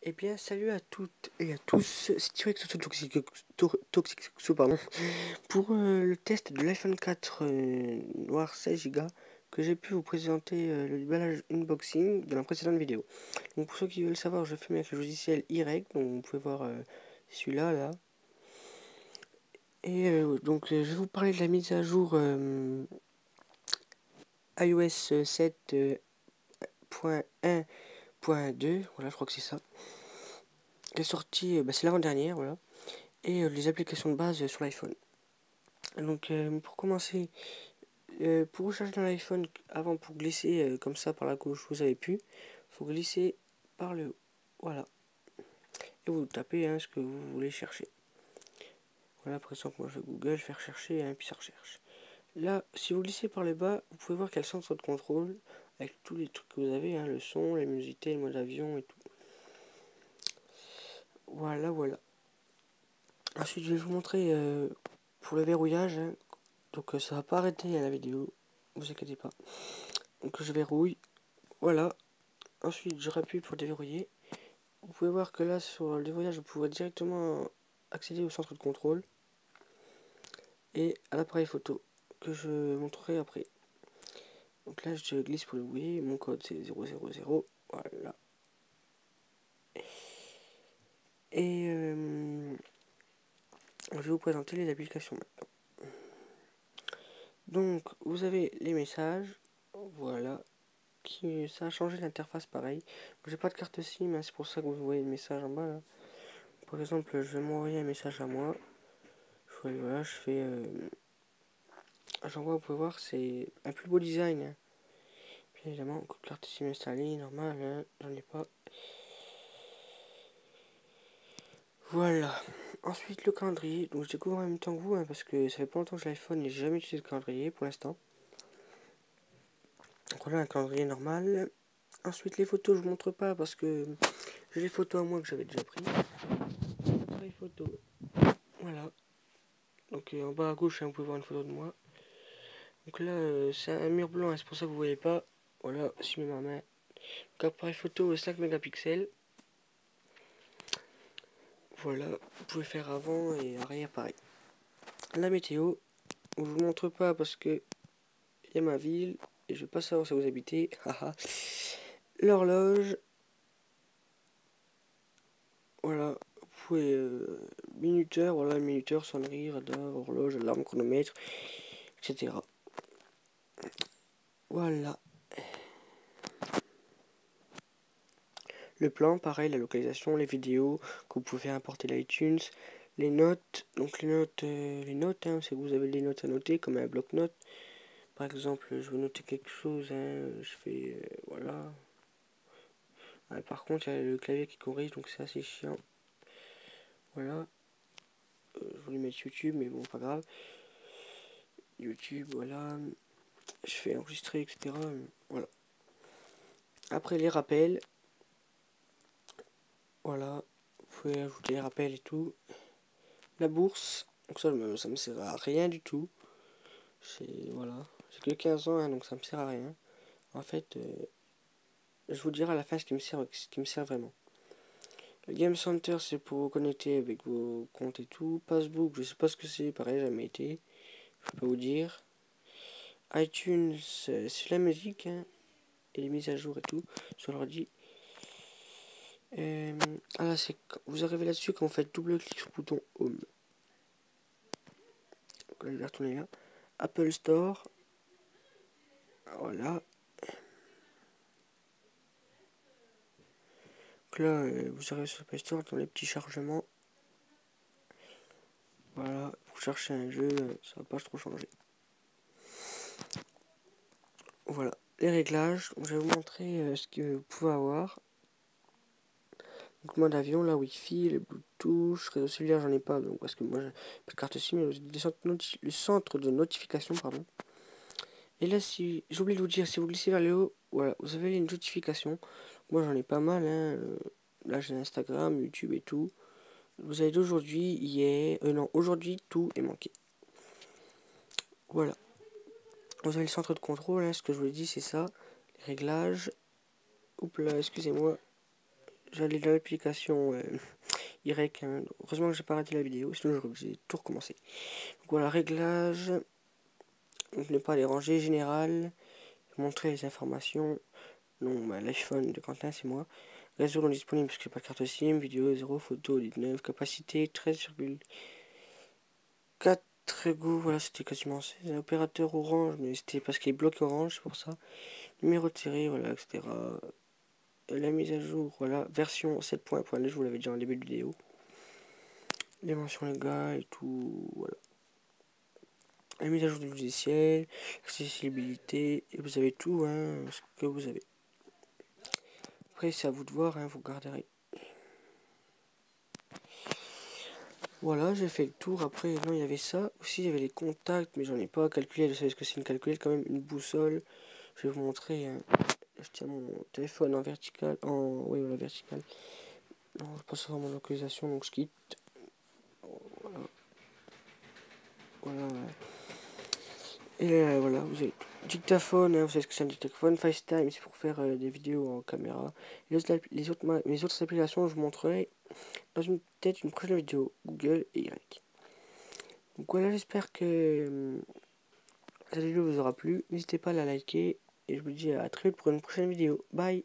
Eh bien, salut à toutes et à tous, c'est T-Rex Toxic, pardon, pour le test de l'iPhone 4 noir 16 Go que j'ai pu vous présenter le déballage unboxing de la précédente vidéo. Donc pour ceux qui veulent savoir, je filme avec le logiciel iReg, donc vous pouvez voir celui-là, là. Et donc je vais vous parler de la mise à jour iOS 7.1.2, voilà, je crois que c'est ça. Elle est sortie, c'est l'avant-dernière, voilà. Et les applications de base sur l'iPhone. Donc pour commencer, pour recharger dans l'iPhone, avant pour glisser comme ça par la gauche, vous avez pu, faut glisser par le haut, voilà. Et vous tapez ce que vous voulez chercher. Voilà, par exemple, moi je vais Google, faire chercher, puis ça recherche. Là, si vous glissez par le bas, vous pouvez voir qu'il y a le centre de contrôle, avec tous les trucs que vous avez, le son, la musique, le mode avion et tout. Voilà, voilà. Ensuite, je vais vous montrer pour le verrouillage, donc ça va pas arrêter à la vidéo, vous inquiétez pas. Donc je verrouille, voilà. Ensuite je rappuie pour déverrouiller. Vous pouvez voir que là sur le déverrouillage vous pouvez directement accéder au centre de contrôle et à l'appareil photo que je montrerai après. Donc là je glisse pour le oui, mon code c'est 000, voilà. Et je vais vous présenter les applications maintenant. Donc vous avez les messages, voilà. Ça a changé l'interface pareil. J'ai pas de carte SIM, c'est pour ça que vous voyez le message en bas là. Par exemple, je vais m'envoyer un message à moi. Voilà, je fais. J'envoie, vous pouvez voir, c'est un plus beau design. Bien évidemment, carte SIM installée, normal, j'en ai pas. Voilà. Ensuite, le calendrier. Donc, je découvre en même temps que vous, parce que ça fait pas longtemps que j'ai l'iPhone et j'ai jamais utilisé le calendrier pour l'instant. Donc, voilà, un calendrier normal. Ensuite, les photos, je vous montre pas parce que j'ai les photos à moi que j'avais déjà pris. Les photos. Voilà. Donc, en bas à gauche, vous pouvez voir une photo de moi. Donc là, c'est un mur blanc, c'est pour ça que vous voyez pas. Voilà, si je mets ma main. Donc appareil photo 5 mégapixels. Voilà, vous pouvez faire avant et arrière pareil. La météo, je vous montre pas parce que il y a ma ville et je vais pas savoir si vous habitez. L'horloge. Voilà, vous pouvez minuteur, voilà, minuteur, sonnerie, radar, horloge, alarme, chronomètre, etc. Voilà. Le plan, pareil, la localisation, les vidéos que vous pouvez importer l'iTunes, les notes, donc les notes, c'est que vous avez des notes à noter comme un bloc-notes. Par exemple, je veux noter quelque chose, je fais, voilà. Par contre, il y a le clavier qui corrige, donc c'est assez chiant. Voilà. Je voulais mettre YouTube, mais bon, pas grave. YouTube, voilà. Je fais enregistrer, etc. Voilà. Après, les rappels. Voilà. Vous pouvez ajouter les rappels et tout. La bourse. Donc ça me sert à rien du tout. Voilà. J'ai que 15 ans, donc ça me sert à rien. En fait, je vous dirai à la fin ce qui me sert vraiment. Le Game Center, c'est pour vous connecter avec vos comptes et tout. Passbook, je sais pas ce que c'est, pareil, jamais été. Je peux pas vous dire. iTunes, c'est la musique, et les mises à jour et tout, sur l'ordi. Là, vous arrivez là-dessus quand vous faites double-clic sur le bouton Home. Donc là, je vais retourner là. Apple Store. Voilà. Donc là, vous arrivez sur l'Apple Store dans les petits chargements. Voilà, pour chercher un jeu, ça va pas trop changer. Voilà, les réglages, je vais vous montrer ce que vous pouvez avoir. Donc mode avion, la Wi-Fi, le Bluetooth, réseau cellulaire j'en ai pas, donc parce que moi j'ai pas de carte SIM, mais le centre de notification, pardon. Et là, si j'ai oublié de vous dire, si vous glissez vers le haut, voilà, vous avez les notifications. Moi j'en ai pas mal, là j'ai Instagram, YouTube et tout. Vous avez d'aujourd'hui, hier, non, aujourd'hui tout est manqué. Voilà. Vous avez le centre de contrôle, ce que je vous ai dit, c'est ça. Les réglages. Oups là, excusez-moi. j'allais dans l'application Y, hein. Heureusement que j'ai pas arrêté la vidéo, sinon j'ai tout recommencé. Donc voilà, réglage, ne pas les ranger, général, montrer les informations. Donc bah, l'iPhone de Quentin, c'est moi. Réseau non disponible parce que j'ai pas de carte SIM, vidéo 0, photo 19, capacité 13,4 go, voilà c'était quasiment 16. Opérateur orange, mais c'était parce qu'il est bloqué orange, c'est pour ça. Numéro de série, voilà, etc. La mise à jour, voilà, version 7.1.2, je vous l'avais dit en début de vidéo. Les mentions légales et tout, voilà. La mise à jour du logiciel, l'accessibilité, et vous avez tout, hein, ce que vous avez. Après, c'est à vous de voir, hein, vous regarderez. Voilà, j'ai fait le tour. Après, non, il y avait ça. Aussi, il y avait les contacts, mais j'en ai pas calculé. Vous savez ce que c'est une calculette, quand même, une boussole. Je vais vous montrer. Hein. Je tiens mon téléphone en vertical. Oui, voilà, vertical. Non, je passe sur mon localisation, donc je quitte. Voilà. Voilà. Et voilà, vous avez tout. Dictaphone, hein, vous savez ce que c'est un dictaphone. FaceTime, c'est pour faire des vidéos en caméra. Les autres applications, je vous montrerai dans peut-être une prochaine vidéo. Google et Y. Donc voilà, j'espère que cette vidéo vous aura plu. N'hésitez pas à la liker. Et je vous dis à très vite pour une prochaine vidéo. Bye!